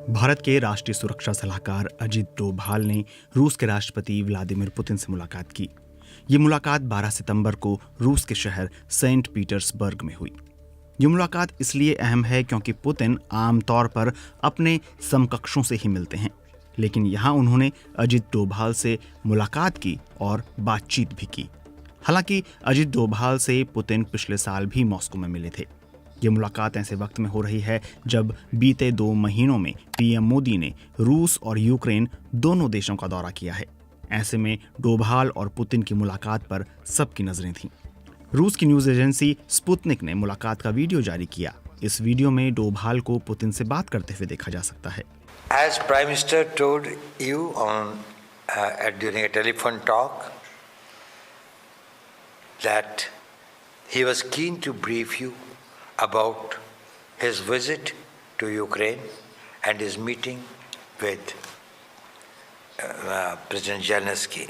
भारत के राष्ट्रीय सुरक्षा सलाहकार अजित डोभाल ने रूस के राष्ट्रपति व्लादिमीर पुतिन से मुलाकात की। ये मुलाकात 12 सितंबर को रूस के शहर सेंट पीटर्सबर्ग में हुई। ये मुलाकात इसलिए अहम है क्योंकि पुतिन आमतौर पर अपने समकक्षों से ही मिलते हैं, लेकिन यहाँ उन्होंने अजित डोभाल से मुलाकात की और बातचीत भी की। हालांकि अजित डोभाल से पुतिन पिछले साल भी मॉस्को में मिले थे। ये मुलाकात ऐसे वक्त में हो रही है जब बीते 2 महीनों में पीएम मोदी ने रूस और यूक्रेन दोनों देशों का दौरा किया है। ऐसे में डोभाल और पुतिन की मुलाकात पर सबकी नजरें थीं। रूस की न्यूज एजेंसी स्पुतनिक ने मुलाकात का वीडियो जारी किया। इस वीडियो में डोभाल को पुतिन से बात करते हुए देखा जा सकता है। As Prime Minister told you during a telephone talk that he was keen to brief you about his visit to Ukraine and his meeting with President Zelensky.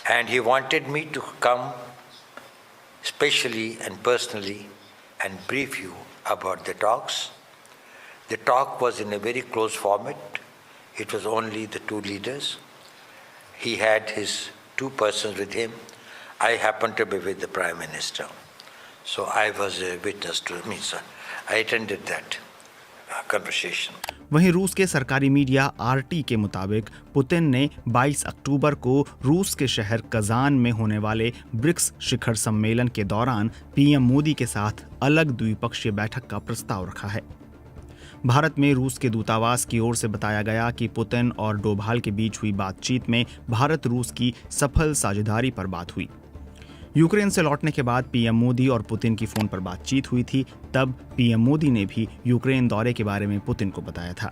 And he wanted me to come specially and personally and brief you about the talks. The talk was in a very close format. It was only the 2 leaders. He had his 2 persons with him. I happened to be with the Prime Minister. So I was a witness to me, sir. I attended that conversation. वहीं रूस के सरकारी media RT के मुताबिक Putin ने 22 अक्टूबर को रूस के शहर कजान में होने वाले ब्रिक्स शिखर सम्मेलन के दौरान पीएम मोदी के साथ अलग द्विपक्षीय बैठक का प्रस्ताव रखा है। भारत में रूस के दूतावास की ओर से बताया गया कि पुतिन और डोभाल के बीच हुई बातचीत में भारत रूस की सफल साझेदारी पर बात हुई। यूक्रेन से लौटने के बाद पीएम मोदी और पुतिन की फोन पर बातचीत हुई थी। तब पीएम मोदी ने भी यूक्रेन दौरे के बारे में पुतिन को बताया था।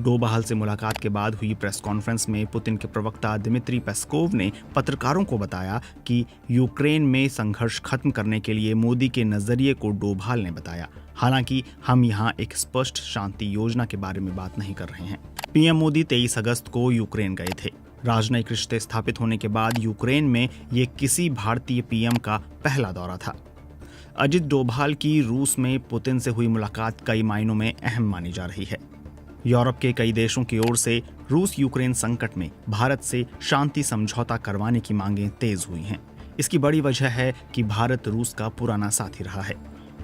डोभाल से मुलाकात के बाद हुई प्रेस कॉन्फ्रेंस में पुतिन के प्रवक्ता दिमित्री पेस्कोव ने पत्रकारों को बताया कि यूक्रेन में संघर्ष खत्म करने के लिए मोदी के नजरिए को डोभाल ने बताया। हालांकि हम यहाँ एक स्पष्ट शांति योजना के बारे में बात नहीं कर रहे हैं। पीएम मोदी 23 अगस्त को यूक्रेन गए थे। राजनयिक रिश्ते स्थापित होने के बाद यूक्रेन में ये किसी भारतीय पीएम का पहला दौरा था। अजित डोभाल की रूस में पुतिन से हुई मुलाकात कई मायनों में अहम मानी जा रही है। यूरोप के कई देशों की ओर से रूस यूक्रेन संकट में भारत से शांति समझौता करवाने की मांगें तेज हुई हैं। इसकी बड़ी वजह है कि भारत रूस का पुराना साथी रहा है।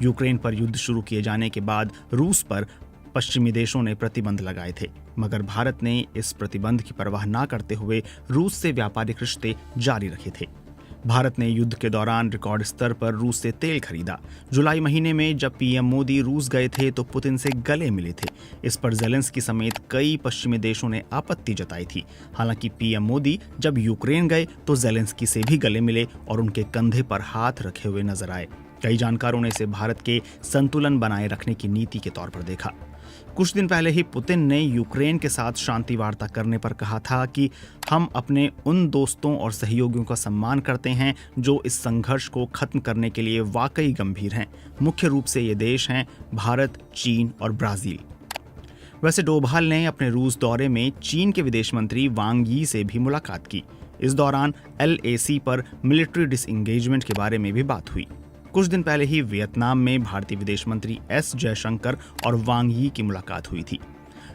यूक्रेन पर युद्ध शुरू किए जाने के बाद रूस पर पश्चिमी देशों ने प्रतिबंध लगाए थे, मगर भारत ने इस प्रतिबंध की परवाह न करते हुए रूस से व्यापारिक रिश्ते जारी रखे थे। भारत ने युद्ध के दौरान रिकॉर्ड स्तर पर रूस से तेल खरीदा। जुलाई महीने में जब पीएम मोदी रूस गए थे तो पुतिन से गले मिले थे। इस पर जेलेंस्की समेत कई पश्चिमी देशों ने आपत्ति जताई थी। हालांकि पीएम मोदी जब यूक्रेन गए तो जेलेंस्की से भी गले मिले और उनके कंधे पर हाथ रखे हुए नजर आए। कई जानकारों ने इसे भारत के संतुलन बनाए रखने की नीति के तौर पर देखा। कुछ दिन पहले ही पुतिन ने यूक्रेन के साथ शांति वार्ता करने पर कहा था कि हम अपने उन दोस्तों और सहयोगियों का सम्मान करते हैं जो इस संघर्ष को खत्म करने के लिए वाकई गंभीर हैं। मुख्य रूप से ये देश हैं भारत, चीन और ब्राजील। वैसे डोभाल ने अपने रूस दौरे में चीन के विदेश मंत्री वांग यी से भी मुलाकात की। इस दौरान LAC पर मिलिट्री डिसएंगेजमेंट के बारे में भी बात हुई। कुछ दिन पहले ही वियतनाम में भारतीय विदेश मंत्री S जयशंकर और वांग यी की मुलाकात हुई थी।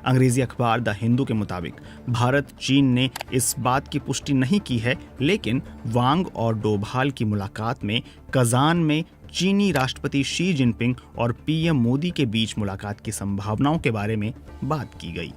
अंग्रेजी अखबार द हिंदू के मुताबिक भारत चीन ने इस बात की पुष्टि नहीं की है, लेकिन वांग और डोभाल की मुलाकात में कजान में चीनी राष्ट्रपति शी जिनपिंग और पीएम मोदी के बीच मुलाकात की संभावनाओं के बारे में बात की गई।